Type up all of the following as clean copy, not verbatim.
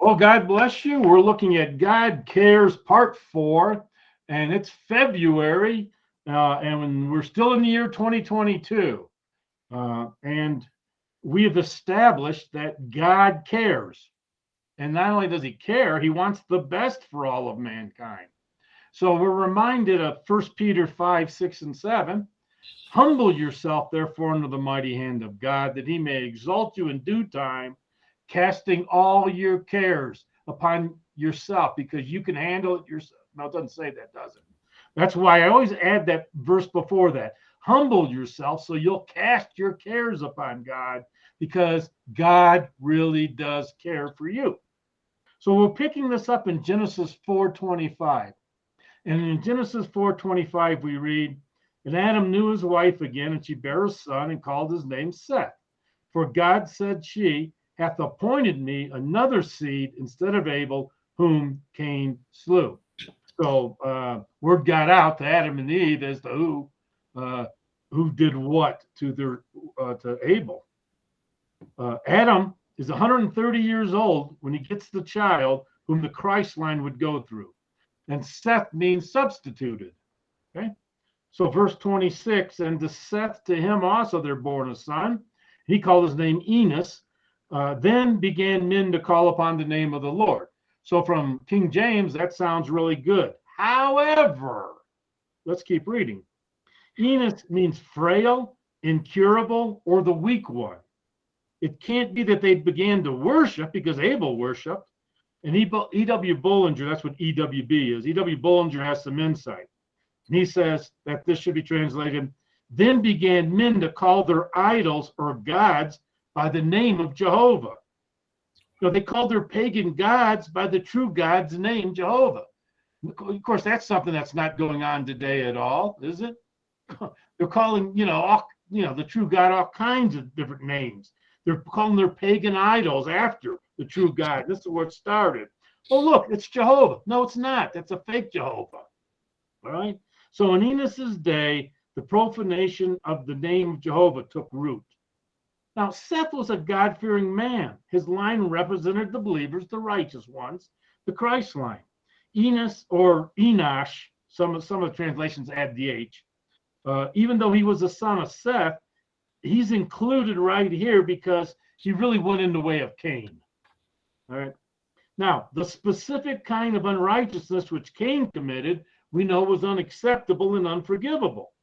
Well, God bless you. We're looking at God Cares Part 4, and it's February, and we're still in the year 2022. And we have established that God cares. And not only does he care, he wants the best for all of mankind. So we're reminded of 1 Peter 5, 6, and 7. Humble yourself, therefore, under the mighty hand of God, that he may exalt you in due time, casting all your cares upon yourself, because you can handle it yourself. No, it doesn't say that, does it? That's why I always add that verse before that. Humble yourself so you'll cast your cares upon God, because God really does care for you. So we're picking this up in Genesis 4:25. And in Genesis 4:25, we read, and Adam knew his wife again, and she bare a son and called his name Seth. For God said, she hath appointed me another seed instead of Abel, whom Cain slew. So word got out to Adam and Eve as to who did what to Abel. Adam is 130 years old when he gets the child whom the Christ line would go through. And Seth means substituted. Okay. So verse 26, and to Seth, to him also there born a son. He called his name Enos. Then began men to call upon the name of the Lord. So from King James, that sounds really good. However, let's keep reading. Enos means frail, incurable, or the weak one. It can't be that they began to worship, because Abel worshiped. And E.W. Bullinger, that's what EWB is. E.W. Bullinger has some insight. And he says that this should be translated, then began men to call their idols or gods by the name of Jehovah. So they called their pagan gods by the true God's name, Jehovah. Of course, that's something that's not going on today at all, is it? They're calling, the true God all kinds of different names. They're calling their pagan idols after the true God. This is where it started. Oh, look, it's Jehovah. No, it's not. That's a fake Jehovah. All right. So in Enos's day, the profanation of the name of Jehovah took root. Now, Seth was a God-fearing man. His line represented the believers, the righteous ones, the Christ line. Enos or Enosh, some of the translations add the H. Even though he was a son of Seth, he's included right here because he really went in the way of Cain. All right. Now, the specific kind of unrighteousness which Cain committed, we know was unacceptable and unforgivable.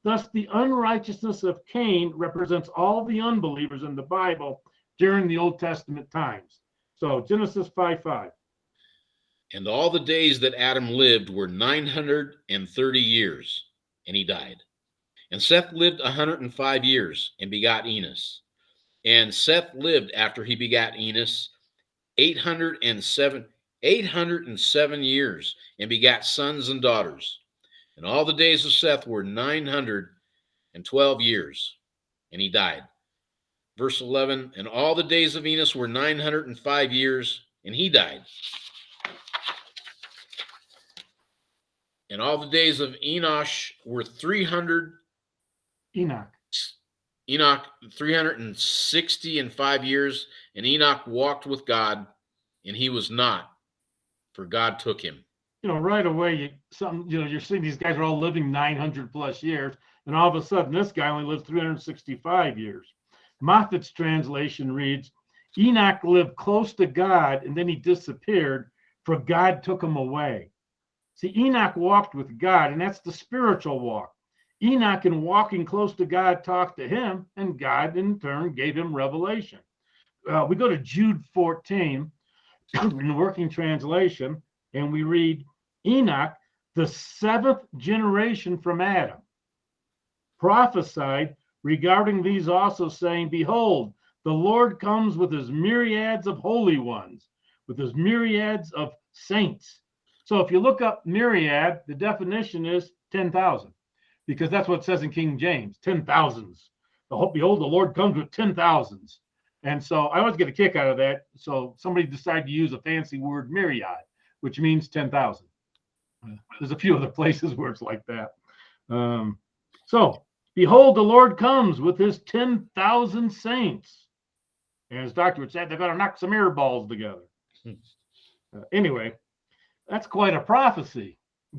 Thus, the unrighteousness of Cain represents all the unbelievers in the Bible during the Old Testament times. So, Genesis 5:5. And all the days that Adam lived were 930 years, and he died. And Seth lived 105 years and begot Enos. And Seth lived after he begat Enos 807 years and begat sons and daughters. And all the days of Seth were 912 years, and he died. Verse 11, and all the days of Enos were 905 years, and he died. And all the days of Enosh were 365 years, and Enoch walked with God, and he was not, for God took him. Right away, you're seeing these guys are all living 900 plus years, and all of a sudden, this guy only lives 365 years. Moffat's translation reads, Enoch lived close to God, and then he disappeared, for God took him away. See, Enoch walked with God, and that's the spiritual walk. Enoch, in walking close to God, talked to him, and God, in turn, gave him revelation. We go to Jude 14 in the Working Translation, and we read, Enoch, the seventh generation from Adam, prophesied regarding these also, saying, behold, the Lord comes with his myriads of holy ones, with his myriads of saints. So if you look up myriad, the definition is 10,000, because that's what it says in King James, 10,000s. Behold, the Lord comes with 10,000s. And so I always get a kick out of that. So somebody decided to use a fancy word, myriad, which means 10,000. There's a few other places where it's like that. So behold, the Lord comes with his 10,000 saints. And as Dr. would say, they've got to knock some air balls together. Anyway, that's quite a prophecy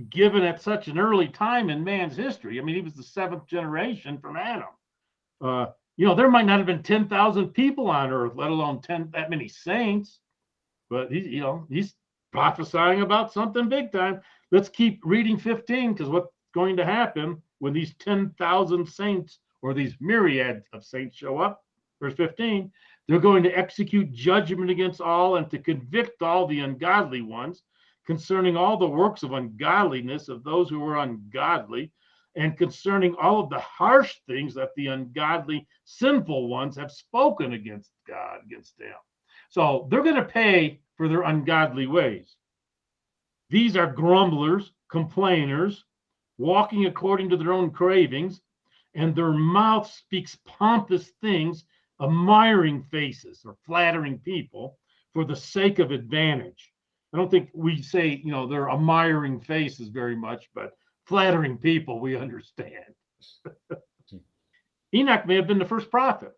given at such an early time in man's history. I mean, he was the seventh generation from Adam. There might not have been 10,000 people on earth, let alone that many saints. But he's prophesying about something big time. Let's keep reading 15, because what's going to happen when these 10,000 saints or these myriads of saints show up? Verse 15, they're going to execute judgment against all and to convict all the ungodly ones concerning all the works of ungodliness of those who are ungodly, and concerning all of the harsh things that the ungodly, sinful ones have spoken against God, against them. So they're going to pay for their ungodly ways. These are grumblers, complainers, walking according to their own cravings, and their mouth speaks pompous things, admiring faces or flattering people for the sake of advantage. I don't think we say, they're admiring faces very much, but flattering people, we understand. Enoch may have been the first prophet.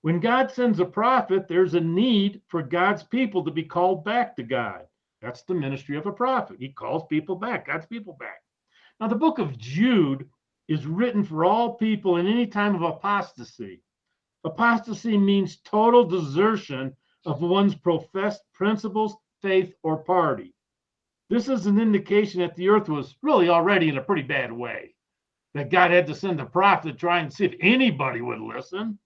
When God sends a prophet, there's a need for God's people to be called back to God. That's the ministry of a prophet. He calls people back, God's people back. Now, the book of Jude is written for all people in any time of apostasy. Apostasy means total desertion of one's professed principles, faith, or party. This is an indication that the earth was really already in a pretty bad way, that God had to send a prophet to try and see if anybody would listen.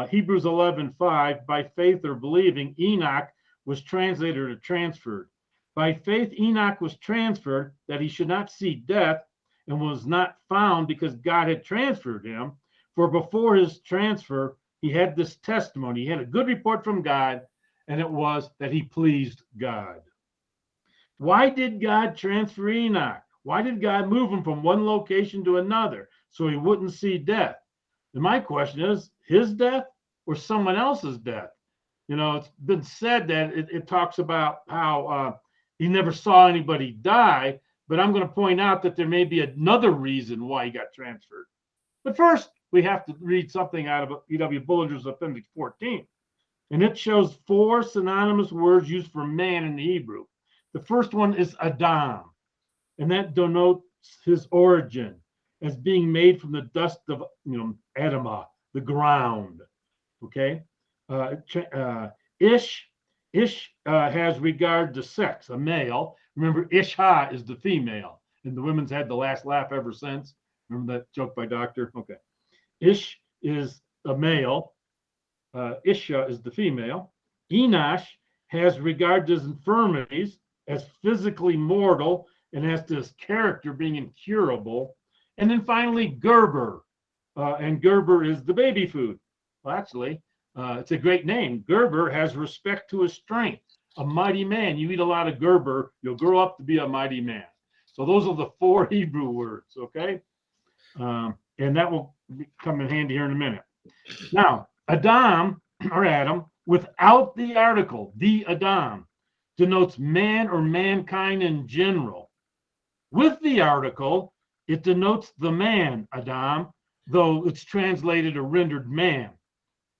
Hebrews 11:5, by faith or believing, Enoch was translated or transferred. By faith, Enoch was transferred that he should not see death, and was not found because God had transferred him. For before his transfer, he had this testimony. He had a good report from God, and it was that he pleased God. Why did God transfer Enoch? Why did God move him from one location to another so he wouldn't see death? And my question is, his death or someone else's death? It's been said that it talks about how he never saw anybody die, but I'm going to point out that there may be another reason why he got transferred. But first, we have to read something out of E.W. Bullinger's Appendix 14. And it shows 4 synonymous words used for man in the Hebrew. The first one is Adam, and that denotes his origin as being made from the dust of, Adamah, the ground. Okay? Ish has regard to sex, a male. Remember, Isha is the female, and the women's had the last laugh ever since. Remember that joke by Doctor? Okay. Ish is a male. Isha is the female. Enosh has regard to his infirmities as physically mortal and as to his character being incurable. And then finally, Gerber. And Gerber is the baby food. Well, actually, it's a great name. Gerber has respect to his strength. A mighty man. You eat a lot of Gerber, you'll grow up to be a mighty man. So those are the 4 Hebrew words, okay? And that will come in handy here in a minute. Now, Adam, or Adam, without the article, the Adam, denotes man or mankind in general. With the article, it denotes the man, Adam, though it's translated or rendered man.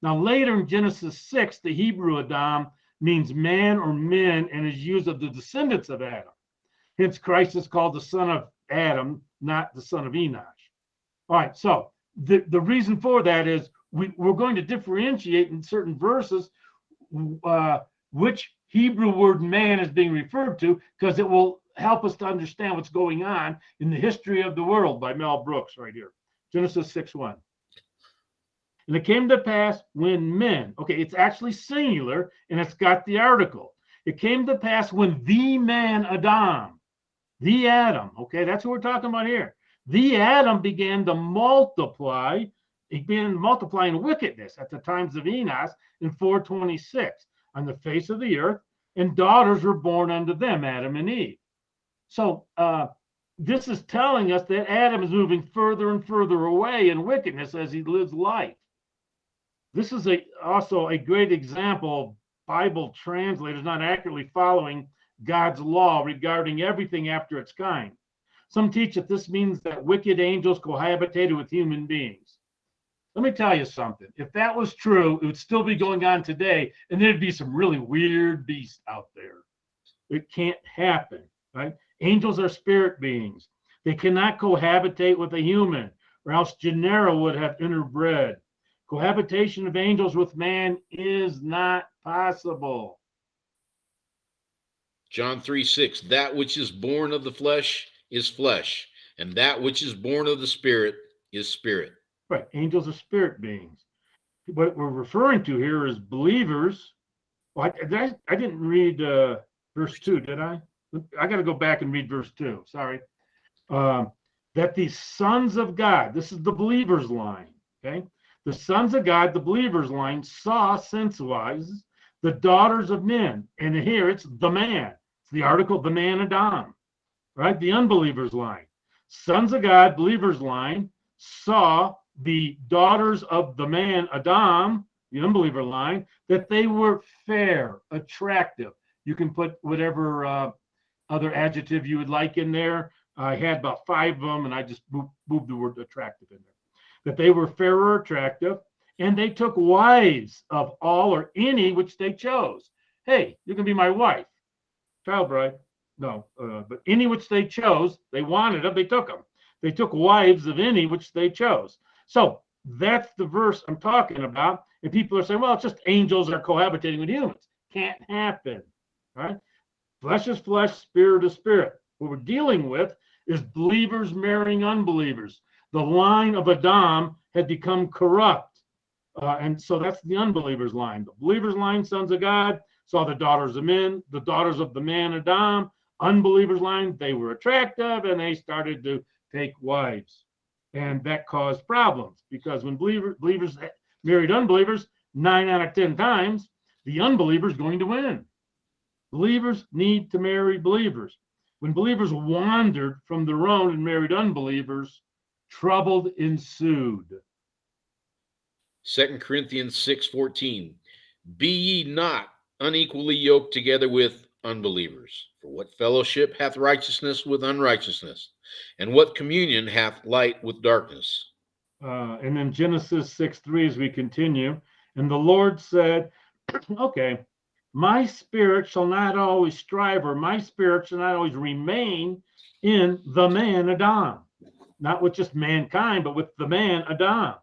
Now, later in Genesis 6, the Hebrew Adam means man or men and is used of the descendants of Adam. Hence, Christ is called the son of Adam, not the son of Enosh. All right, so the reason for that is we're going to differentiate in certain verses which Hebrew word man is being referred to, because it will help us to understand what's going on in the history of the world by Mel Brooks right here. Genesis 6:1. And it came to pass when men, okay, it's actually singular and it's got the article. It came to pass when the man Adam, the Adam, okay, that's what we're talking about here. The Adam began to multiply. He began multiplying wickedness at the times of Enos in 426 on the face of the earth, and daughters were born unto them, Adam and Eve. So this is telling us that Adam is moving further and further away in wickedness as he lives life. This is also a great example of Bible translators not accurately following God's law regarding everything after its kind. Some teach that this means that wicked angels cohabitated with human beings. Let me tell you something. If that was true, it would still be going on today, and there'd be some really weird beasts out there. It can't happen, right? Angels are spirit beings. They cannot cohabitate with a human, or else Genera would have interbred. Cohabitation of angels with man is not possible. John 3:6, that which is born of the flesh is flesh, and that which is born of the spirit is spirit. Right. Angels are spirit beings. What we're referring to here is believers. Well, I didn't read verse 2, did I? I got to go back and read verse 2. Sorry. That the sons of God, this is the believers line, okay? The sons of God, the believers line, saw sense-wise the daughters of men. And here it's the man. It's the article, the man Adam, right? The unbelievers line. Sons of God, believers line, saw the daughters of the man Adam, the unbeliever line, that they were fair, attractive. You can put whatever other adjective you would like in there. I had about 5 of them, and I just moved the word attractive in there. That they were fair or attractive, and they took wives of all or any which they chose. Hey, you can be my wife. Child bride. No, but any which they chose, they wanted them, they took them. They took wives of any which they chose. So that's the verse I'm talking about. And people are saying, well, it's just angels are cohabitating with humans. Can't happen, right? Flesh is flesh, spirit is spirit. What we're dealing with is believers marrying unbelievers. The line of Adam had become corrupt. And so that's the unbelievers line. The believers line, sons of God, saw the daughters of men, the daughters of the man Adam. Unbelievers line, they were attractive, and they started to take wives. And that caused problems, because when believers married unbelievers, 9 out of 10 times, the unbeliever is going to win. Believers need to marry believers. When believers wandered from their own and married unbelievers, trouble ensued. 2 Corinthians 6:14, be ye not unequally yoked together with unbelievers. For what fellowship hath righteousness with unrighteousness? And what communion hath light with darkness? And then Genesis 6:3 as we continue. And the Lord said, okay, my spirit shall not always strive, or my spirit shall not always remain in the man Adam. Not with just mankind, but with the man Adam.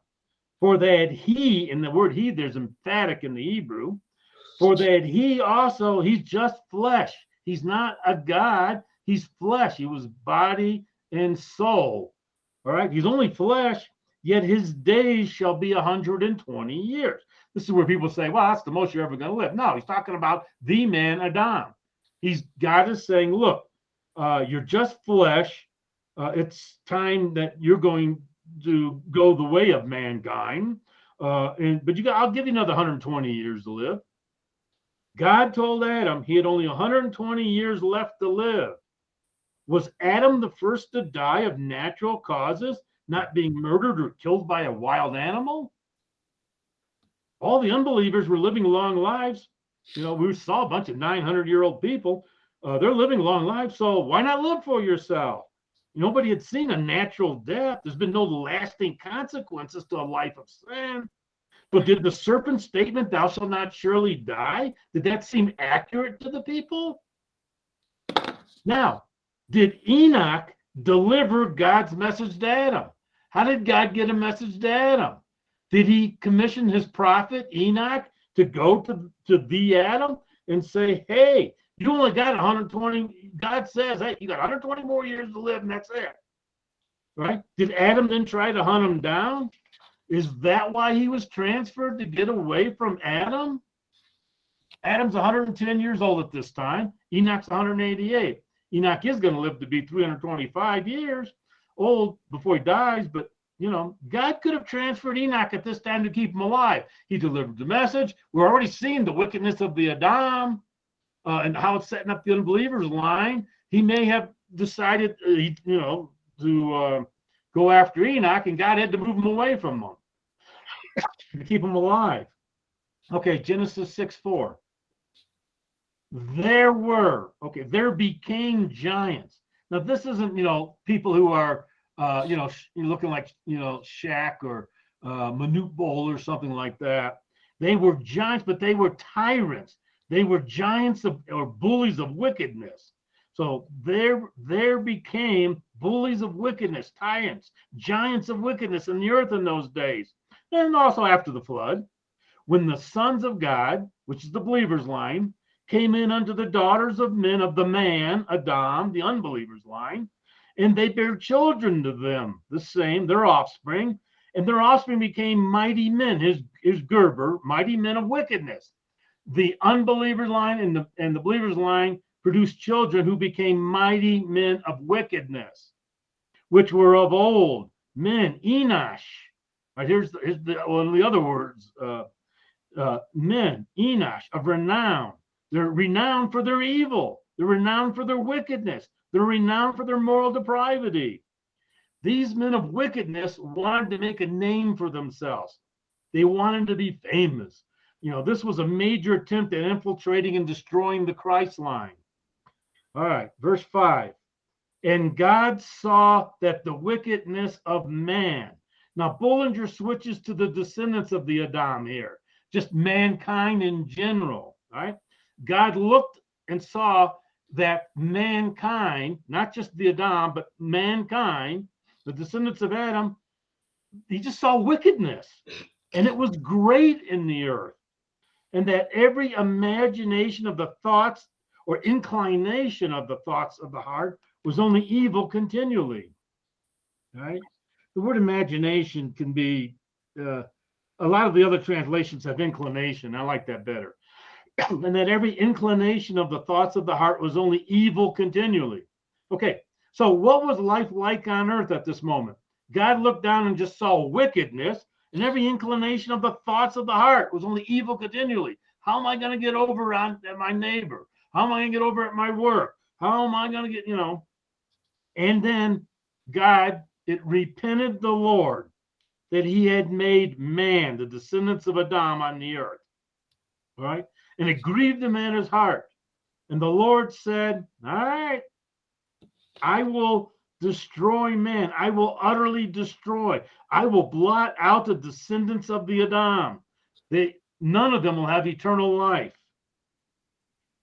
For that he, in the word he, there's emphatic in the Hebrew, for that he also, he's just flesh. He's not a God, he's flesh. He was body and soul. All right, he's only flesh, yet his days shall be 120 years. This is where people say, well, that's the most you're ever going to live. No, he's talking about the man Adam. God is saying, look, you're just flesh. It's time that you're going to go the way of mankind. But I'll give you another 120 years to live. God told Adam he had only 120 years left to live. Was Adam the first to die of natural causes, not being murdered or killed by a wild animal? All the unbelievers were living long lives. You know, we saw a bunch of 900-year-old people. They're living long lives, so why not live for yourself? Nobody had seen a natural death. There's been no lasting consequences to a life of sin. But did the serpent statement, thou shalt not surely die, did that seem accurate to the people? Now, did Enoch deliver God's message to Adam? How did God get a message to Adam? Did he commission his prophet Enoch to go to the Adam and say, hey, you only got 120, God says, hey, you got 120 more years to live, and that's it. Right? Did Adam then try to hunt him down? Is that why he was transferred, to get away from Adam? Adam's 110 years old at this time. Enoch's 188. Enoch is going to live to be 325 years old before he dies, but God could have transferred Enoch at this time to keep him alive. He delivered the message. We're already seeing the wickedness of the Adam and how it's setting up the unbelievers line. He may have decided, to go after Enoch, and God had to move him away from him to keep him alive. Okay, Genesis 6:4. There became giants. Now, this isn't, people who are, looking like, Shaq or minute bowl or something like that. They were giants, but they were tyrants. They were giants of or bullies of wickedness. So there became bullies of wickedness, tyrants, giants of wickedness in the earth in those days. And also after the flood, when the sons of God, which is the believers line, came in unto the daughters of men of the man, Adam, the unbelievers line, and they bare children to them, the same, their offspring, and their offspring became mighty men, his Gerber, mighty men of wickedness. The unbelievers line and the believers line produced children who became mighty men of wickedness, which were of old men, Enosh. Right, here's one of the other words, men, Enosh, of renown. They're renowned for their evil. They're renowned for their wickedness. They're renowned for their moral depravity. These men of wickedness wanted to make a name for themselves. They wanted to be famous. This was a major attempt at infiltrating and destroying the Christ line. All right, verse 5. And God saw that the wickedness of man. Now, Bullinger switches to the descendants of the Adam here, just mankind in general, right? God looked and saw that mankind, not just the Adam, but mankind, the descendants of Adam, he just saw wickedness. And it was great in the earth. And that every imagination of the thoughts or inclination of the thoughts of the heart was only evil continually. Right? The word imagination can be, a lot of the other translations have inclination. I like that better. And that every inclination of the thoughts of the heart was only evil continually. Okay, so what was life like on earth at this moment? God looked down and just saw wickedness, and every inclination of the thoughts of the heart was only evil continually. How am I going to get over on at my neighbor? How am I going to get over at my work? How am I going to get, And then God, it repented the Lord that he had made man, the descendants of Adam on the earth. All right. And it grieved him at his heart. And the Lord said, all right, I will destroy man. I will utterly destroy. I will blot out the descendants of the Adam. None of them will have eternal life,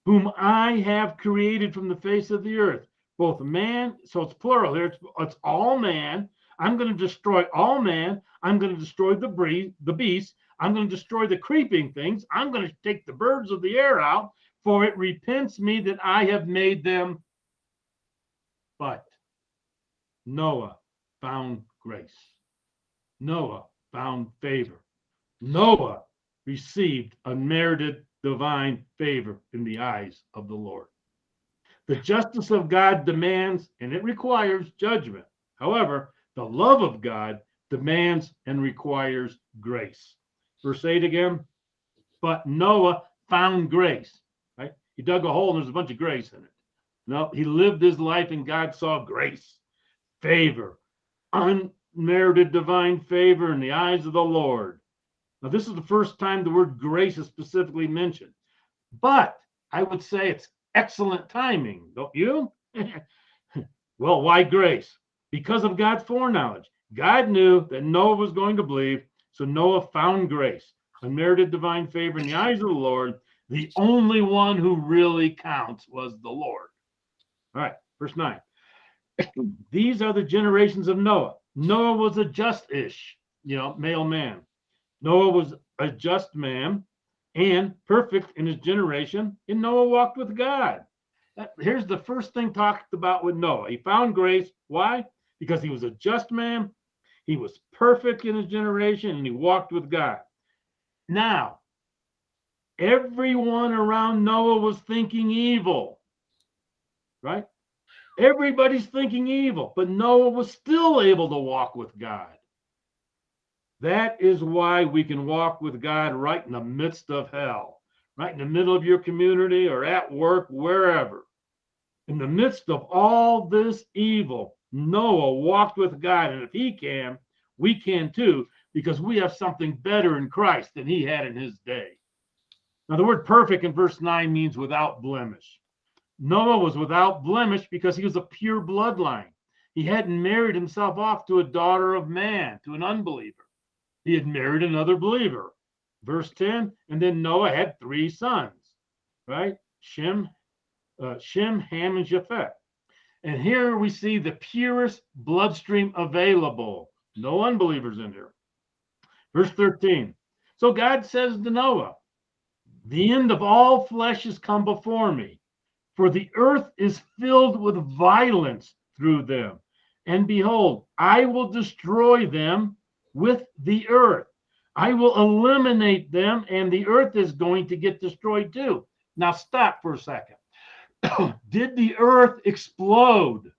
whom I have created from the face of the earth. Both man, so it's plural here, it's all man. I'm going to destroy all man. I'm going to destroy the beast. I'm going to destroy the creeping things. I'm going to take the birds of the air out, for it repents me that I have made them. But Noah found grace. Noah found favor. Noah received unmerited divine favor in the eyes of the Lord. The justice of God demands, and it requires, judgment. However, the love of God demands and requires grace. Verse 8 again. But Noah found grace. Right? He dug a hole and there's a bunch of grace in it. No, he lived his life and God saw grace, favor, unmerited divine favor in the eyes of the Lord. Now, this is the first time the word grace is specifically mentioned. But I would say it's excellent timing, don't you? Well, why grace? Because of God's foreknowledge. God knew that Noah was going to believe, so Noah found grace, unmerited divine favor in the eyes of the Lord. The only one who really counts was the Lord. All right, verse 9. These are the generations of Noah. Noah was a just-ish, male man. Noah was a just man and perfect in his generation, and Noah walked with God. Here's the first thing talked about with Noah. He found grace. Why? Because he was a just man, he was perfect in his generation, and he walked with God. Now, everyone around Noah was thinking evil, right? Everybody's thinking evil, but Noah was still able to walk with God. That is why we can walk with God right in the midst of hell, right in the middle of your community or at work, wherever. In the midst of all this evil, Noah walked with God. And if he can, we can too, because we have something better in Christ than he had in his day. Now, the word perfect in verse 9 means without blemish. Noah was without blemish because he was a pure bloodline. He hadn't married himself off to a daughter of man, to an unbeliever. He had married another believer. Verse 10, and then Noah had 3 sons, right? Shem, Ham, and Japheth. And here we see the purest bloodstream available. No unbelievers in here. Verse 13. So God says to Noah, the end of all flesh has come before me, for the earth is filled with violence through them. And behold, I will destroy them with the earth. I will eliminate them, and the earth is going to get destroyed too. Now stop for a second. Did the earth explode?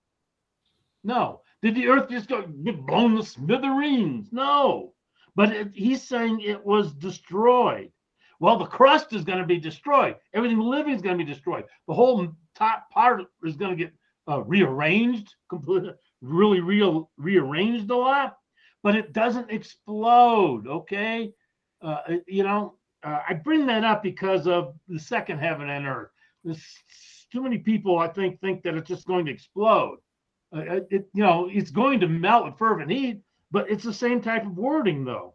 No. Did the earth just get blown to smithereens? No. But he's saying it was destroyed. Well, the crust is going to be destroyed. Everything living is going to be destroyed. The whole top part is going to get rearranged, completely, really rearranged a lot, but it doesn't explode, okay? I bring that up because of the second heaven and earth. There's too many people, I think that it's just going to explode. It's going to melt with fervent heat, but it's the same type of wording, though.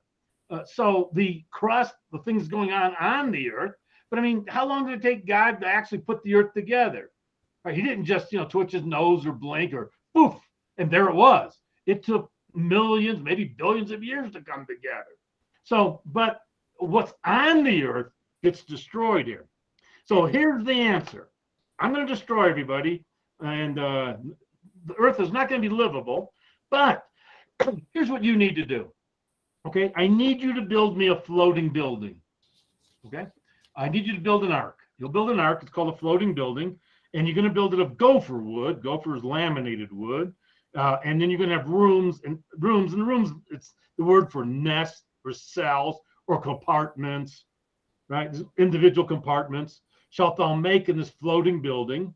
So the crust, the things going on the earth, but I mean, how long did it take God to actually put the earth together? Right? He didn't just, twitch his nose or blink or poof, and there it was. It took millions, maybe billions of years to come together. So, but what's on the earth gets destroyed here. So here's the answer. I'm going to destroy everybody, and the earth is not going to be livable, but here's what you need to do. Okay, I need you to build me a floating building. Okay, I need you to build an ark. You'll build an ark. It's called a floating building, and you're going to build it of gopher wood. Gopher is laminated wood, and then you're going to have rooms. It's the word for nest or cells or compartments, right? Individual compartments. Shalt thou make in this floating building,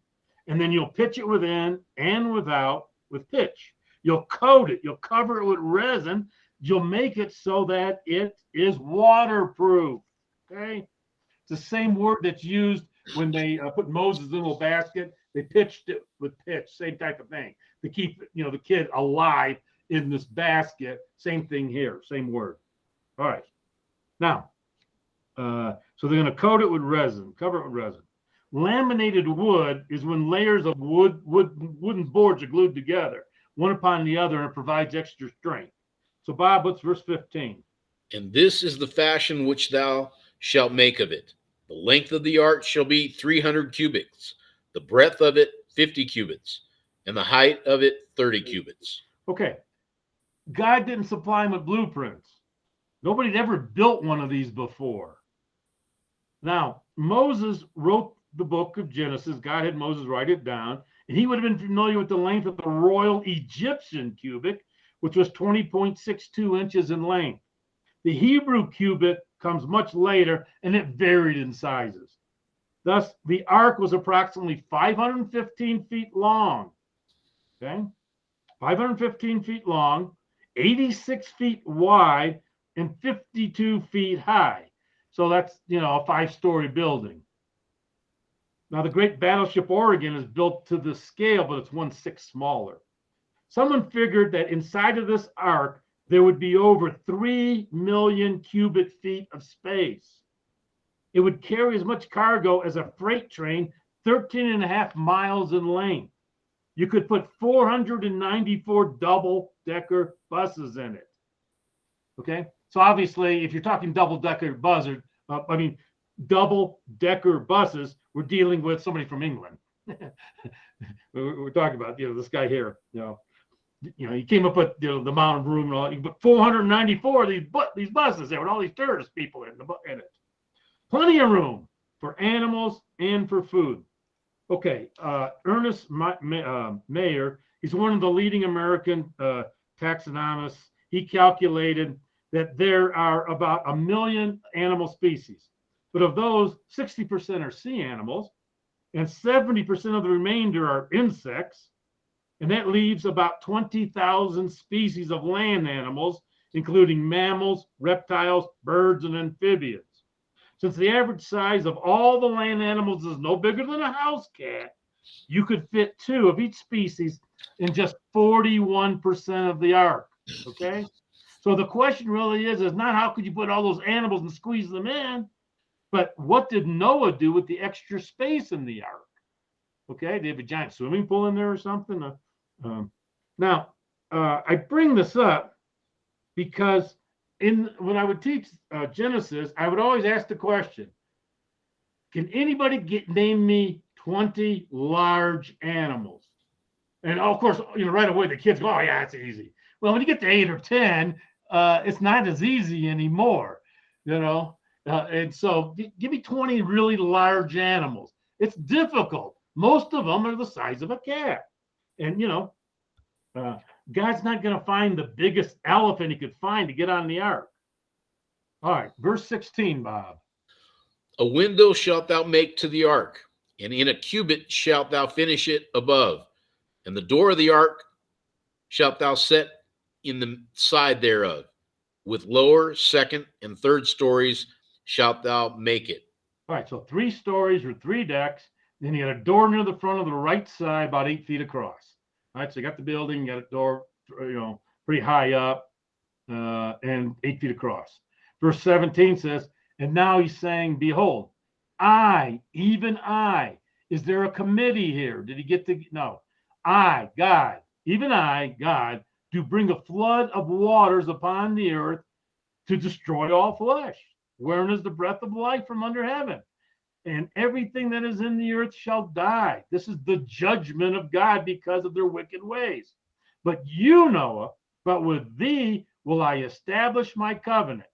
and then you'll pitch it within and without with pitch. You'll coat it. You'll cover it with resin. You'll make it so that it is waterproof. Okay, it's the same word that's used when they put Moses in a little basket. They pitched it with pitch, same type of thing to keep the kid alive in this basket. Same thing here, same word. All right, now, so they're going to coat it with resin, cover it with resin. Laminated wood is when layers of wooden boards are glued together, one upon the other, and it provides extra strength. So, Bob, what's verse 15? And this is the fashion which thou shalt make of it. The length of the ark shall be 300 cubits, the breadth of it 50 cubits, and the height of it 30 cubits. Okay. God didn't supply him with blueprints. Nobody had ever built one of these before. Now, Moses wrote the book of Genesis. God had Moses write it down, and he would have been familiar with the length of the royal Egyptian cubit, which was 20.62 inches in length. The Hebrew cubit comes much later, and it varied in sizes. Thus, the ark was approximately 515 feet long. Okay? 515 feet long, 86 feet wide, and 52 feet high. So that's, a 5-story building. Now, the great battleship Oregon is built to this scale, but it's 1/6 smaller. Someone figured that inside of this ark, there would be over 3 million cubic feet of space. It would carry as much cargo as a freight train, 13.5 miles in length. You could put 494 double-decker buses in it. Okay? So obviously, if you're talking double-decker buses, we're dealing with somebody from England. We're talking about, this guy here, he came up with the amount of room and all, but 494 of these buses there with all these tourist people in it. Plenty of room for animals and for food. Okay, Ernest Mayer, he's one of the leading American taxonomists. He calculated that there are about 1 million animal species, but of those, 60% are sea animals, and 70% of the remainder are insects. And that leaves about 20,000 species of land animals, including mammals, reptiles, birds, and amphibians. Since the average size of all the land animals is no bigger than a house cat, you could fit 2 of each species in just 41% of the ark. Okay? So the question really is not how could you put all those animals and squeeze them in, but what did Noah do with the extra space in the ark? Okay, they have a giant swimming pool in there or something. Now, I bring this up because when I would teach Genesis, I would always ask the question: can anybody name me 20 large animals? And of course, right away the kids go, "Oh yeah, it's easy." Well, when you get to 8 or 10, it's not as easy anymore, And so, give me 20 really large animals. It's difficult. Most of them are the size of a cat, and God's not going to find the biggest elephant he could find to get on the ark. All right, verse 16, Bob. A window shalt thou make to the ark, and in a cubit shalt thou finish it above. And the door of the ark shalt thou set in the side thereof. With lower, second, and third stories shalt thou make it. All right, so 3 stories or 3 decks. Then you got a door near the front of the right side, about 8 feet across. All right, so you got the building, you got a door, pretty high up, and 8 feet across. Verse 17 says, and now he's saying, behold, I, even I. Is there a committee here? Did he get to? No. I, God, even I, God, do bring a flood of waters upon the earth to destroy all flesh. Wherein is the breath of life from under heaven? And everything that is in the earth shall die. This is the judgment of God because of their wicked ways. But you, Noah, but with thee will I establish my covenant.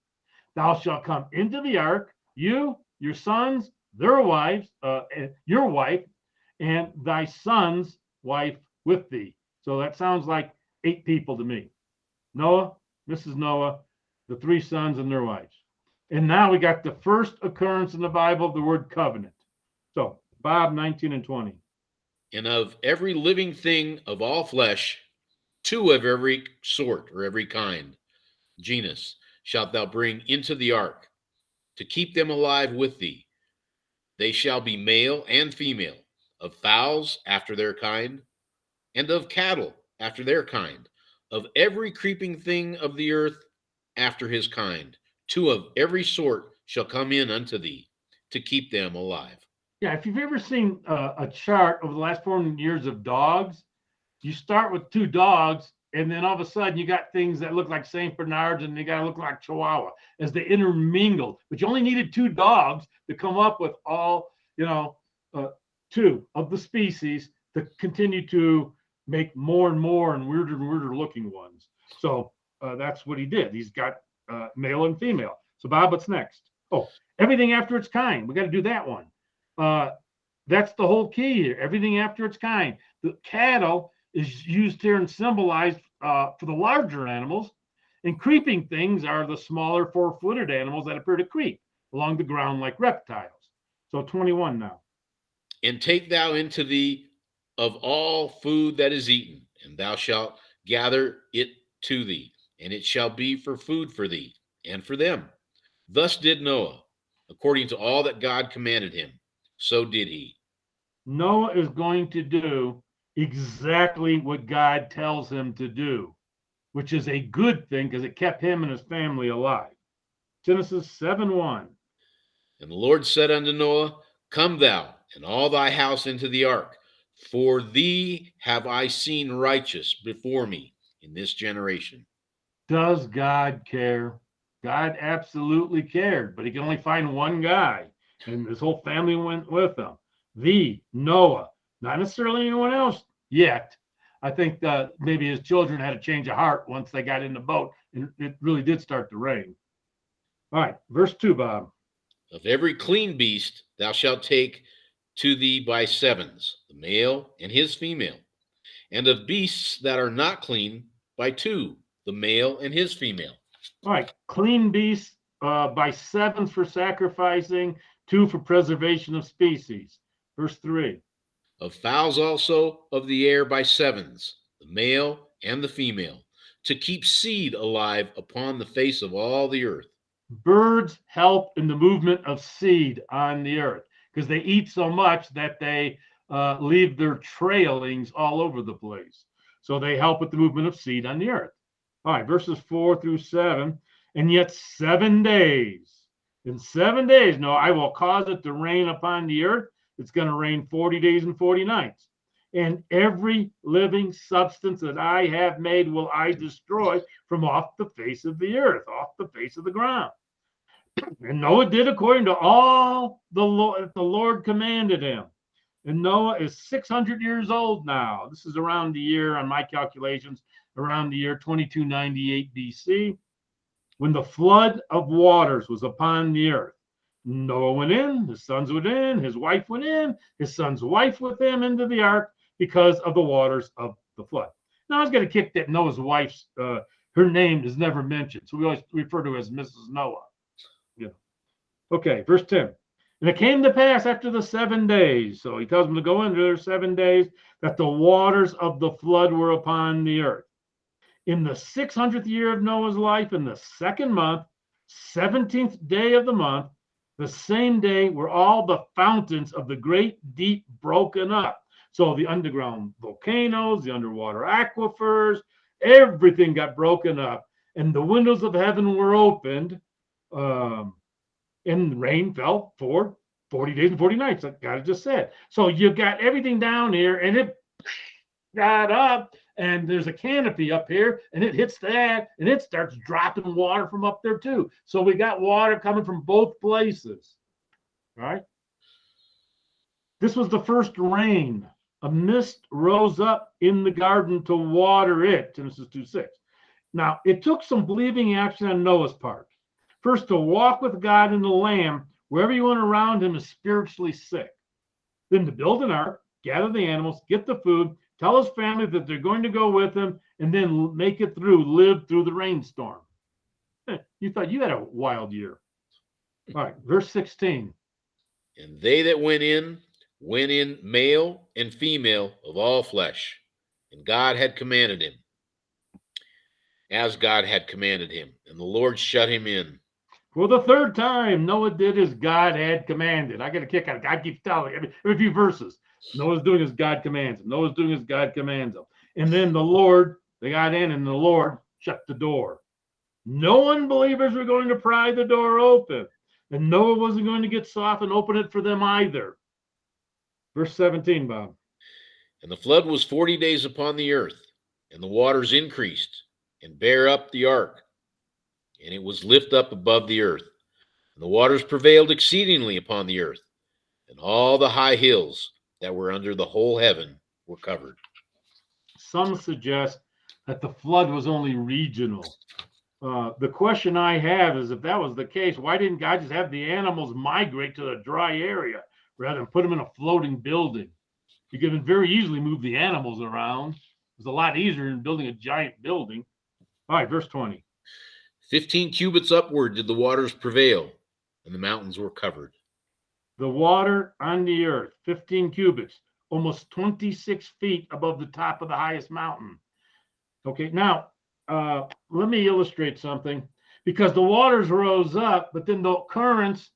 Thou shalt come into the ark, you, your sons, their wives, your wife, and thy son's wife with thee. So that sounds like 8 people to me. Noah, Mrs. Noah, the 3 sons and their wives. And now we got the first occurrence in the Bible of the word covenant. So, Bob, 19 and 20. And of every living thing of all flesh, 2 of every sort or every kind, genus, shalt thou bring into the ark, to keep them alive with thee. They shall be male and female, of fowls after their kind, and of cattle after their kind, of every creeping thing of the earth after his kind. 2 of every sort shall come in unto thee, to keep them alive. Yeah, if you've ever seen a chart over the last 400 years of dogs, you start with 2 dogs, and then all of a sudden you got things that look like St. Bernards and they got to look like Chihuahua as they intermingled. But you only needed 2 dogs to come up with all, 2 of the species to continue to make more and weirder looking ones. So that's what he did. He's got male and female. So Bob, what's next? Oh, everything after its kind. We got to do that one. That's the whole key here. Everything after its kind. The cattle is used here and symbolized for the larger animals, and creeping things are the smaller 4-footed animals that appear to creep along the ground like reptiles. So 21 now. And take thou into thee of all food that is eaten, and thou shalt gather it to thee, and it shall be for food for thee and for them. Thus did Noah, according to all that God commanded him, so did he. Noah is going to do exactly what God tells him to do, which is a good thing because it kept him and his family alive. Genesis 7:1. And the Lord said unto Noah, come thou and all thy house into the ark, for thee have I seen righteous before me in this generation. Does God care? God absolutely cared, but he can only find one guy, and his whole family went with him. Noah, not necessarily anyone else yet. I think maybe his children had a change of heart once they got in the boat, and it really did start to rain. All right, verse 2, Bob. Of every clean beast thou shalt take to thee by 7s, the male and his female, and of beasts that are not clean by 2, the male and his female. All right, clean beasts by 7s for sacrificing, 2 for preservation of species. Verse 3. Of fowls also of the air by 7s, the male and the female, to keep seed alive upon the face of all the earth. Birds help in the movement of seed on the earth because they eat so much that they leave their trailings all over the place. So they help with the movement of seed on the earth. All right, verses 4 through 7. And yet 7 days. In 7 days, no, I will cause it to rain upon the earth. It's going to rain 40 days and 40 nights. And every living substance that I have made will I destroy from off the face of the earth, off the face of the ground. And Noah did according to all the Lord commanded him. And Noah is 600 years old now. This is around the year, on my calculations, around the year 2298 BC, when the flood of waters was upon the earth. Noah went in, his sons went in, his wife went in, his son's wife with him into the ark because of the waters of the flood. Now, I was going to kick that Noah's wife's, her name is never mentioned. So we always refer to her as Mrs. Noah. Yeah. Okay, verse 10. And it came to pass after the 7 days, so he tells them to go into their 7 days, that the waters of the flood were upon the earth. In the 600th year of Noah's life, in the second month, 17th day of the month, the same day were all the fountains of the great deep broken up. So the underground volcanoes, the underwater aquifers, everything got broken up, and the windows of heaven were opened, and rain fell for 40 days and 40 nights, like God just said. So you got everything down here, and it got up, and there's a canopy up here, and it hits that, and it starts dropping water from up there too. So we got water coming from both places. All right. This was the first rain. A mist rose up in the garden to water it. Genesis 2:6. Now, it took some believing action on Noah's part. First, to walk with God in the Lamb, where everyone around him is spiritually sick. Then to build an ark, gather the animals, get the food, tell his family that they're going to go with him, and then make it through, live through the rainstorm. You thought you had a wild year. All right, verse 16. And they that went in, male and female of all flesh. And God had commanded him, as God had commanded him. And the Lord shut him in. For the third time, Noah did as God had commanded. I get a kick out of it. God keeps telling every few verses. Noah's doing as God commands him. Noah's doing as God commands him. And then the Lord, they got in, and the Lord shut the door. No unbelievers were going to pry the door open. And Noah wasn't going to get soft and open it for them either. Verse 17, Bob. And the flood was 40 days upon the earth, and the waters increased, and bare up the ark, and it was lift up above the earth. And the waters prevailed exceedingly upon the earth, and all the high hills that were under the whole heaven were covered. Some suggest that the flood was only regional. The question I have is, if that was the case, why didn't God just have the animals migrate to the dry area rather than put them in a floating building? You could very easily move the animals around. It's a lot easier than building a giant building. All right, verse 20. 15 cubits upward did the waters prevail, and the mountains were covered. The water on the earth, 15 cubits, almost 26 feet above the top of the highest mountain. Okay, now, let me illustrate something. Because the waters rose up, but then the currents,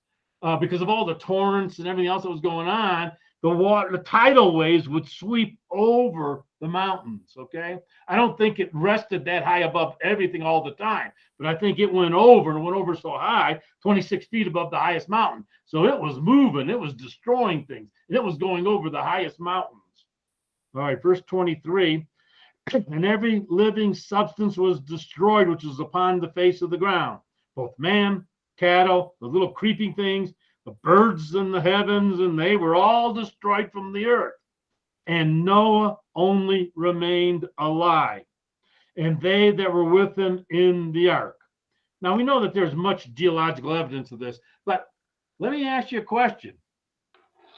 because of all the torrents and everything else that was going on, the tidal waves would sweep over the mountains, okay? I don't think it rested that high above everything all the time, but I think it went over, and went over so high, 26 feet above the highest mountain. So it was moving, it was destroying things, and it was going over the highest mountains. All right, verse 23. And every living substance was destroyed, which was upon the face of the ground, both man, cattle, the little creeping things, the birds in the heavens, and they were all destroyed from the earth. And Noah only remained alive, and they that were with him in the ark. Now, we know that there's much geological evidence of this, but let me ask you a question.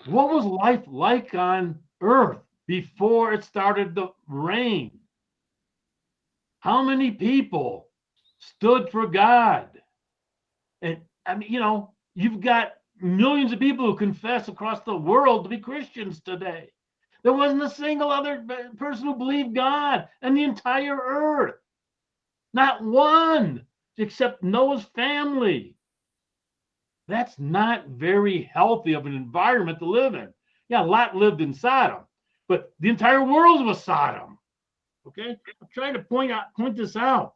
What was life like on earth before it started to rain? How many people stood for God? And I mean, you've got millions of people who confess across the world to be Christians today. There wasn't a single other person who believed God in the entire earth. Not one, except Noah's family. That's not very healthy of an environment to live in. Yeah, Lot lived in Sodom, but the entire world was Sodom. Okay, I'm trying to point this out.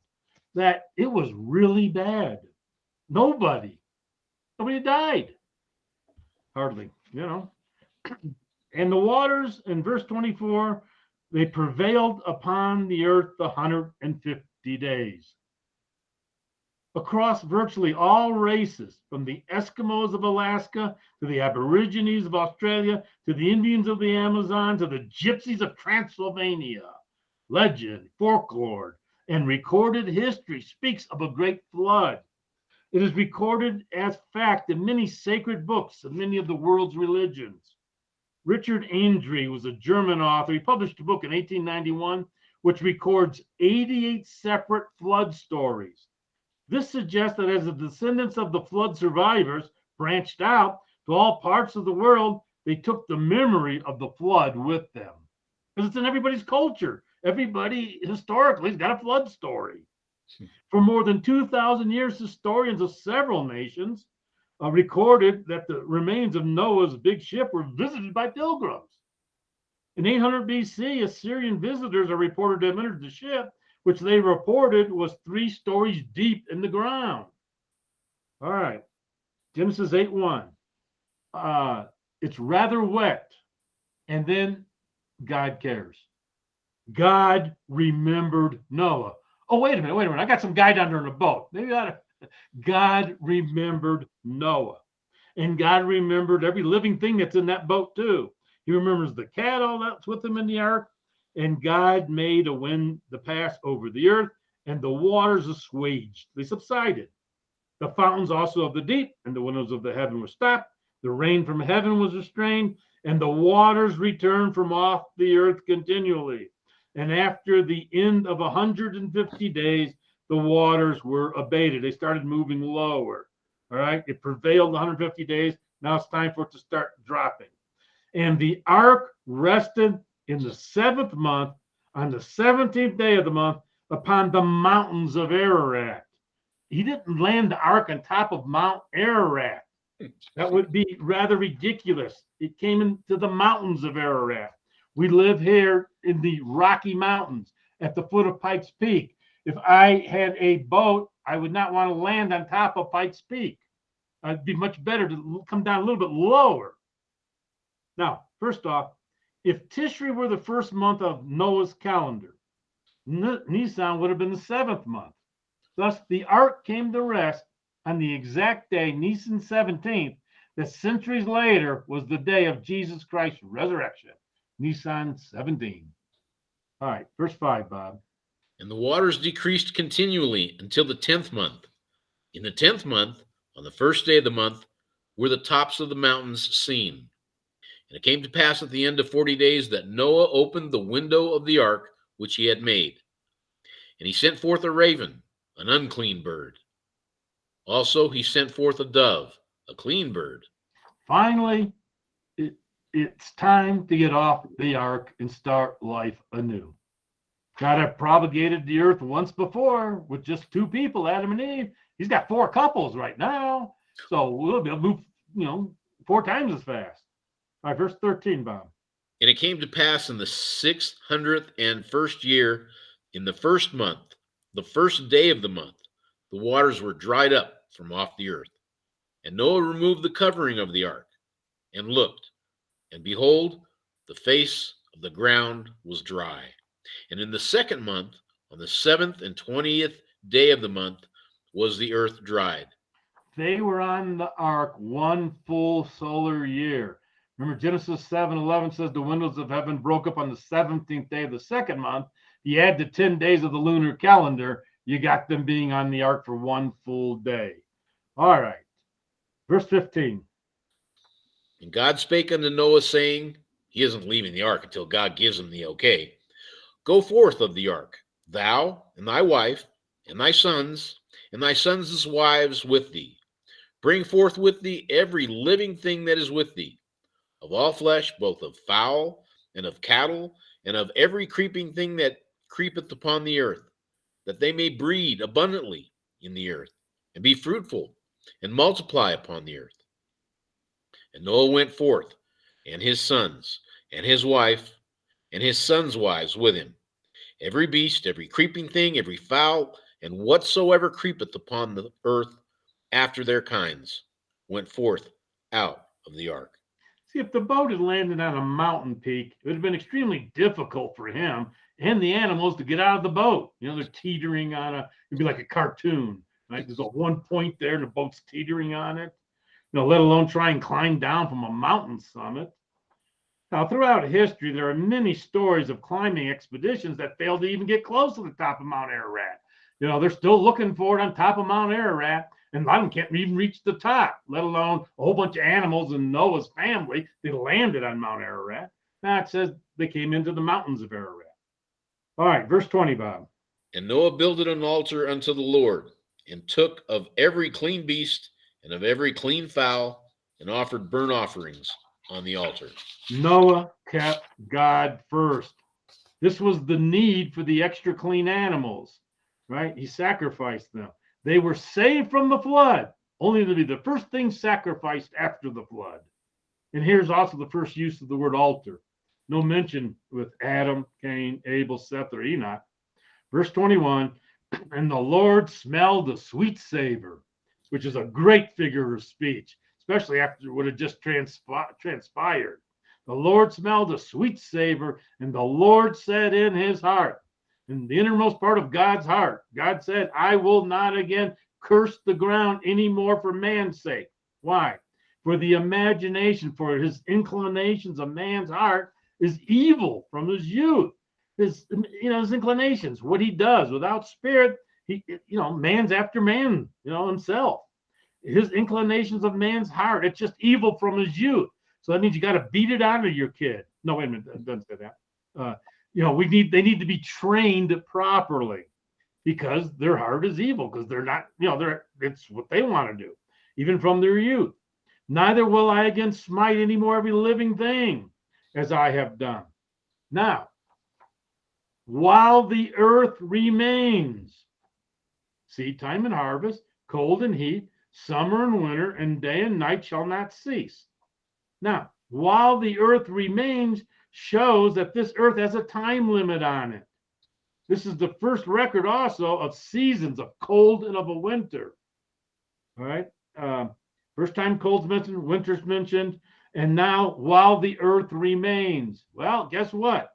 that it was really bad. Nobody died. Hardly, And the waters in verse 24, they prevailed upon the earth 150 days. Across virtually all races, from the Eskimos of Alaska to the Aborigines of Australia to the Indians of the Amazon to the Gypsies of Transylvania, legend, folklore, and recorded history speaks of a great flood. It is recorded as fact in many sacred books of many of the world's religions. Richard Andre was a German author. He published a book in 1891 which records 88 separate flood stories. This suggests that as the descendants of the flood survivors branched out to all parts of the world, they took the memory of the flood with them. Because it's in everybody's culture. Everybody historically has got a flood story. For more than 2,000 years, historians of several nations recorded that the remains of Noah's big ship were visited by pilgrims. In 800 BC, Assyrian visitors are reported to have entered the ship, which they reported was 3 stories deep in the ground. All right, Genesis 8:1. It's rather wet, and then God cares. God remembered Noah. Oh, wait a minute. I got some guy down there in a boat. Maybe I ought to. God remembered Noah. And God remembered every living thing that's in that boat too. He remembers the cattle that's with him in the ark. And God made a wind to pass over the earth, and the waters assuaged. They subsided. The fountains also of the deep and the windows of the heaven were stopped. The rain from heaven was restrained, and the waters returned from off the earth continually. And after the end of 150 days, the waters were abated. They started moving lower. All right. It prevailed 150 days. Now it's time for it to start dropping. And the ark rested in the 7th month, on the 17th day of the month, upon the mountains of Ararat. He didn't land the ark on top of Mount Ararat. That would be rather ridiculous. It came into the mountains of Ararat. We live here in the Rocky Mountains at the foot of Pikes Peak. If I had a boat, I would not want to land on top of Pikes Peak. It'd be much better to come down a little bit lower. Now, first off, if Tishri were the first month of Noah's calendar, Nisan would have been the 7th month. Thus, the ark came to rest on the exact day, Nisan 17th, that centuries later was the day of Jesus Christ's resurrection, Nisan 17. All right, verse 5, Bob. And the waters decreased continually until the 10th month. In the 10th month, on the first day of the month, were the tops of the mountains seen. And it came to pass at the end of 40 days that Noah opened the window of the ark which he had made. And he sent forth a raven, an unclean bird. Also he sent forth a dove, a clean bird. Finally, it's time to get off the ark and start life anew. God had propagated the earth once before with just 2 people, Adam and Eve. He's got 4 couples right now. So we'll be able to move, 4 times as fast. All right, verse 13, Bob. And it came to pass in the 601st year, in the 1st month, the 1st day of the month, the waters were dried up from off the earth. And Noah removed the covering of the ark, and looked, and behold, the face of the ground was dry. And in the 2nd month, on the 7th and 20th day of the month, was the earth dried. They were on the ark 1 full solar year. Remember, Genesis 7:11 says the windows of heaven broke up on the 17th day of the 2nd month. You add the 10 days of the lunar calendar, you got them being on the ark for 1 full day. All right. Verse 15. And God spake unto Noah, saying, he isn't leaving the ark until God gives him the okay. Go forth of the ark, thou and thy wife, and thy sons wives with thee. Bring forth with thee every living thing that is with thee, of all flesh, both of fowl and of cattle, and of every creeping thing that creepeth upon the earth, that they may breed abundantly in the earth, and be fruitful, and multiply upon the earth. And Noah went forth, and his sons, and his wife, and his sons' wives with him, every beast, every creeping thing, every fowl, and whatsoever creepeth upon the earth after their kinds went forth out of the ark. See, if the boat had landed on a mountain peak, it would have been extremely difficult for him and the animals to get out of the boat. They're teetering on it'd be like a cartoon, right? There's a one point there and the boat's teetering on it, let alone try and climb down from a mountain summit. Now, throughout history, there are many stories of climbing expeditions that failed to even get close to the top of Mount Ararat. They're still looking for it on top of Mount Ararat, and a lot of them can't even reach the top, let alone a whole bunch of animals in Noah's family that landed on Mount Ararat. Now it says they came into the mountains of Ararat. All right, verse 20, Bob. And Noah builded an altar unto the Lord, and took of every clean beast and of every clean fowl, and offered burnt offerings on the altar. Noah kept God first. This was the need for the extra clean animals, right? He sacrificed them. They were saved from the flood, only to be the first thing sacrificed after the flood. And here's also the first use of the word altar. No mention with Adam, Cain, Abel, Seth, or Enoch. Verse 21, and the Lord smelled a sweet savor, which is a great figure of speech, especially after what had just transpired. The Lord smelled a sweet savor, and the Lord said in his heart, in the innermost part of God's heart, God said, I will not again curse the ground anymore for man's sake. Why? For the imagination, for his inclinations of man's heart is evil from his youth. His inclinations, what he does without spirit, man's after man, himself. His inclinations of man's heart, it's just evil from his youth. So that means you got to beat it out of your kid. No, wait a minute, it doesn't say that. They need to be trained properly because their heart is evil, because they're not, it's what they want to do, even from their youth. Neither will I again smite any more every living thing as I have done. Now, while the earth remains, seed time and harvest, cold and heat, summer and winter, and day and night shall not cease. Now, while the earth remains shows that this earth has a time limit on it. This is the first record also of seasons of cold and of a winter. All right. First time cold's mentioned, winter's mentioned, and now while the earth remains. Well, guess what?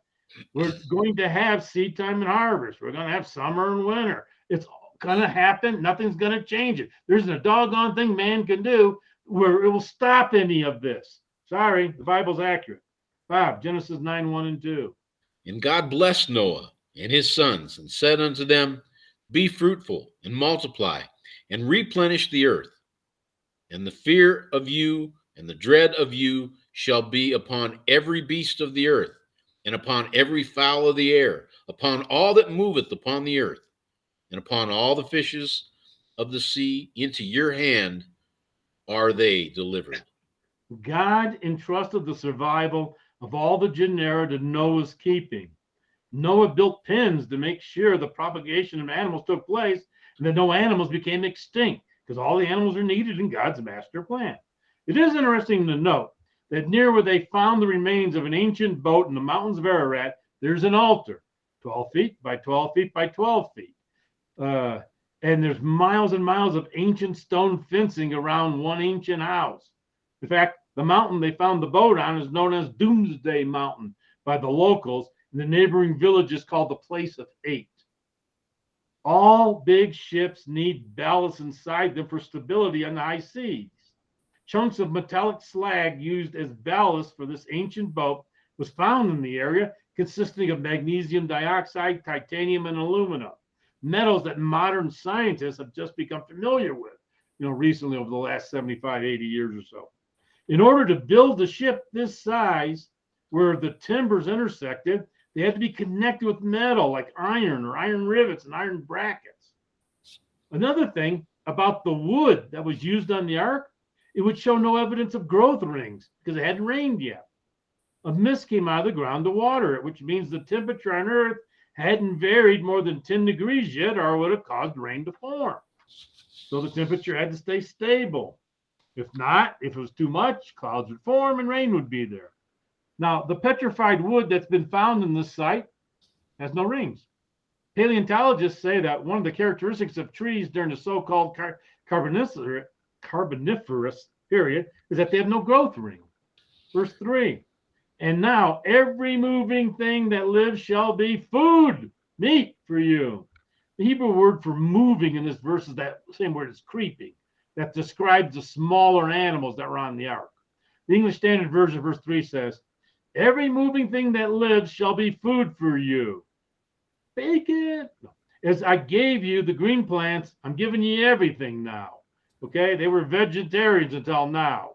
We're going to have seed time and harvest. We're going to have summer and winter. It's going to happen. Nothing's going to change it. There's a doggone thing man can do where it will stop any of this. Sorry, the Bible's accurate. Bob, Genesis 9:1-2. And God blessed Noah and his sons, and said unto them, Be fruitful, and multiply, and replenish the earth. And the fear of you and the dread of you shall be upon every beast of the earth, and upon every fowl of the air, upon all that moveth upon the earth, and upon all the fishes of the sea. Into your hand are they delivered. God entrusted the survival of all the genera to Noah's keeping. Noah built pens to make sure the propagation of animals took place and that no animals became extinct, because all the animals are needed in God's master plan. It is interesting to note that near where they found the remains of an ancient boat in the mountains of Ararat, there's an altar, 12 feet by 12 feet by 12 feet. And there's miles and miles of ancient stone fencing around one ancient house. In fact, the mountain they found the boat on is known as Doomsday Mountain by the locals, and the neighboring village is called the Place of Eight. All big ships need ballast inside them for stability on the high seas. Chunks of metallic slag used as ballast for this ancient boat was found in the area, consisting of magnesium dioxide, titanium, and aluminum, metals that modern scientists have just become familiar with, recently over the last 75, 80 years or so. In order to build a ship this size, where the timbers intersected, they had to be connected with metal like iron or iron rivets and iron brackets. Another thing about the wood that was used on the ark, it would show no evidence of growth rings because it hadn't rained yet. A mist came out of the ground to water it, which means the temperature on Earth hadn't varied more than 10 degrees yet, or it would have caused rain to form. So the temperature had to stay stable. If not, if it was too much, clouds would form and rain would be there. Now, the petrified wood that's been found in this site has no rings. Paleontologists say that one of the characteristics of trees during the so-called Carboniferous period is that they have no growth ring. Verse 3. And now every moving thing that lives shall be food, meat for you. The Hebrew word for moving in this verse is that same word as creeping, that describes the smaller animals that were on the ark. The English Standard Version, verse 3 says, every moving thing that lives shall be food for you. Bacon. As I gave you the green plants, I'm giving you everything now. Okay, they were vegetarians until now.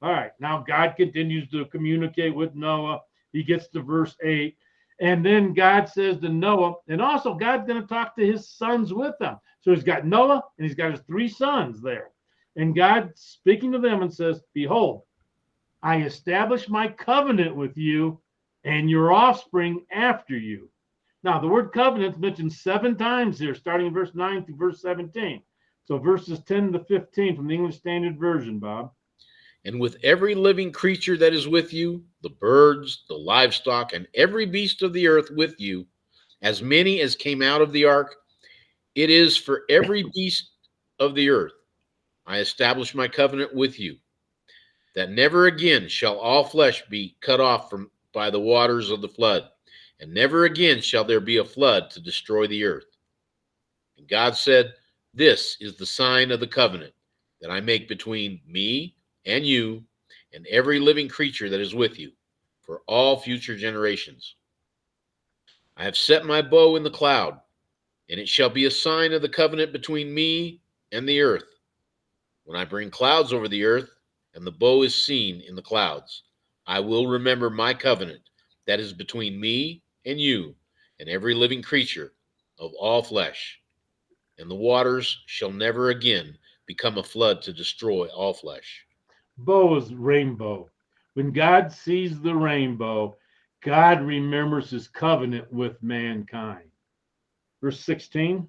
All right, now God continues to communicate with Noah. He gets to verse 8. And then God says to Noah, and also God's going to talk to his sons with them. So he's got Noah and he's got his 3 sons there. And God speaking to them and says, behold, I establish my covenant with you and your offspring after you. Now, the word covenant is mentioned 7 times here, starting in verse 9 through verse 17. So verses 10 to 15 from the English Standard Version, Bob. And with every living creature that is with you, the birds, the livestock, and every beast of the earth with you, as many as came out of the ark, it is for every beast of the earth. I establish my covenant with you, that never again shall all flesh be cut off by the waters of the flood, and never again shall there be a flood to destroy the earth. And God said, this is the sign of the covenant that I make between me and you and every living creature that is with you for all future generations. I have set my bow in the cloud, and it shall be a sign of the covenant between me and the earth. When I bring clouds over the earth, and the bow is seen in the clouds, I will remember my covenant that is between me and you and every living creature of all flesh. And the waters shall never again become a flood to destroy all flesh. Bow is rainbow. When God sees the rainbow, God remembers his covenant with mankind. Verse 16.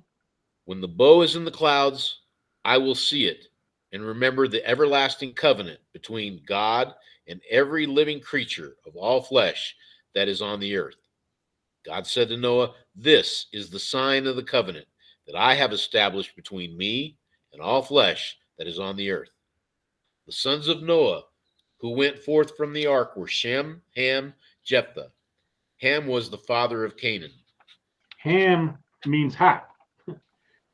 When the bow is in the clouds, I will see it and remember the everlasting covenant between God and every living creature of all flesh that is on the earth. God said to Noah, this is the sign of the covenant that I have established between me and all flesh that is on the earth. The sons of Noah who went forth from the ark were Shem, Ham, Japheth. Ham was the father of Canaan. Ham means hot.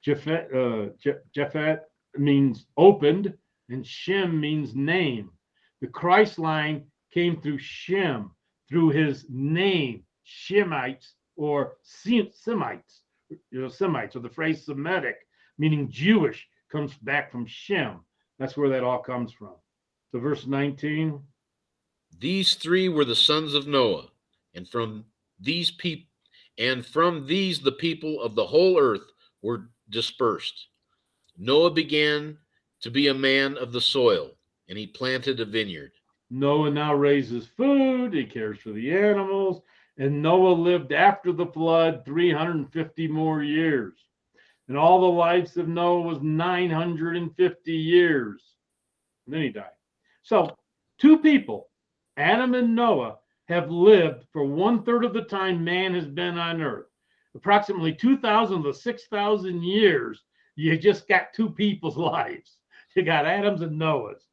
Japheth means opened, and Shem means name. The Christ line came through Shem, through his name, Shemites or Semites. Semites, or the phrase Semitic, meaning Jewish, comes back from Shem. That's where that all comes from. So verse 19. These 3 were the sons of Noah, and from these the people of the whole earth were dispersed. Noah began to be a man of the soil, and he planted a vineyard. Noah now raises food, he cares for the animals, and Noah lived after the flood 350 more years. And all the lives of Noah was 950 years. And then he died. So 2 people, Adam and Noah, have lived for 1/3 of the time man has been on earth. Approximately 2,000 to 6,000 years, you just got 2 people's lives. You got Adam's and Noah's.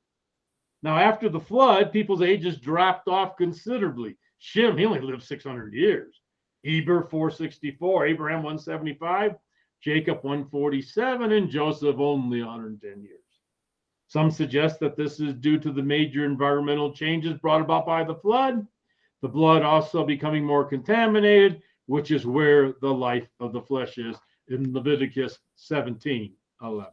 Now, after the flood, people's ages dropped off considerably. Shem, he only lived 600 years. Eber, 464. Abraham, 175. Jacob, 147. And Joseph, only 110 years. Some suggest that this is due to the major environmental changes brought about by the flood. The blood also becoming more contaminated, which is where the life of the flesh is in Leviticus 17:11.